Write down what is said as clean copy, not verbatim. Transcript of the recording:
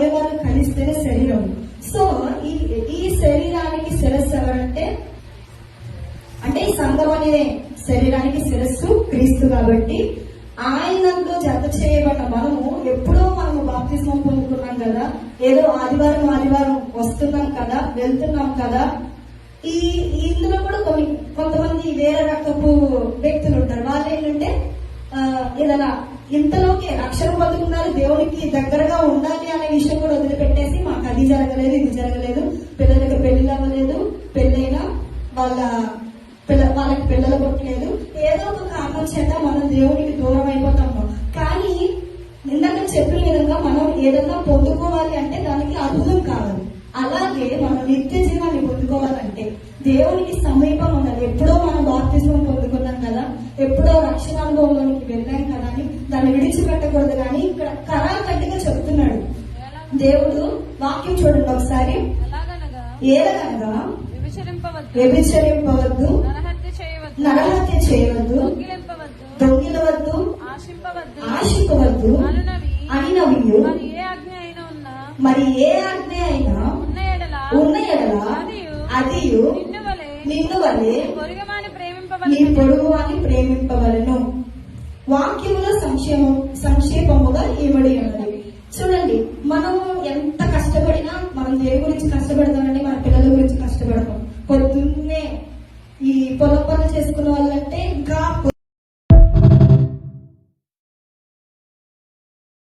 అవయవాలు కలిస్తేనే శరీరం. సో ఈ శరీరానికి శిరస్సు ఎవరంటే, అంటే ఈ సంఘం అనే శరీరానికి శిరస్సు క్రీస్తు. కాబట్టి ఆయనతో జత చేయబడిన మనము ఎప్పుడో మనము బాప్తిస్మం పొందుకున్నాం కదా, ఏదో ఆదివారం వస్తున్నాం కదా, వెళ్తున్నాం కదా. ఇందులో కూడా కొంతమంది వేరే రకపు వ్యక్తులు ఉంటారు. వాళ్ళు ఏంటంటే ఏదైనా ఇంతలోకి అక్షరం పొందుకున్నారు, దేవునికి దగ్గరగా ఉండాలి అనే విషయం కూడా వదిలిపెట్టేసి మాకు అది జరగలేదు, ఇది జరగలేదు, పిల్లలకి పెళ్లి అవ్వలేదు, పెళ్ళైనా వాళ్ళకి పిల్లలు పుట్టలేదు, ఏదో ఒక కారణం చేత మనం దేవునికి దూరం అయిపోతాము. కానీ ఇందాక చెప్పిన విధంగా మనం ఏదన్నా పొందుకోవాలి అంటే దానికి అర్థం కావాలి. అలాగే మనం నిత్య జీవాన్ని పొందుకోవాలంటే దేవునికి సమీపం ఉండాలి. ఎప్పుడో మనం బాప్తిస్మం పొందుకున్నాం కదా, ఎప్పుడో రక్షణ అనుభవంలోనికి వెళ్ళాం కదా అని దాన్ని విడిచిపెట్టకూడదు. కానీ ఇక్కడ కరాఖండిగా చెప్తున్నాడు దేవుడు. వాక్యం చూడండి ఒకసారి. ఏలగనగా వ్యభిచరింపవద్దు, నరహత్య చేయవద్దు, దొంగిలవద్దు, ఆశింపవద్దు అనినవియు మరి ఏ ఆజ్ఞ అయినా ఉన్న ఎడల అదియు నిన్ను వలె నీ పొరుగు అని ప్రేమింపవలను. వాక్యములో సంక్షేపముగా ఇవ్వడి ఉన్నది. చూడండి, మనం ఎంత కష్టపడినా మనం దేని గురించి కష్టపడతామండి, మన పిల్లల గురించి కష్టపడతాం. పొద్దున్నే ఈ పొలం పనులు చేసుకున్న వాళ్ళ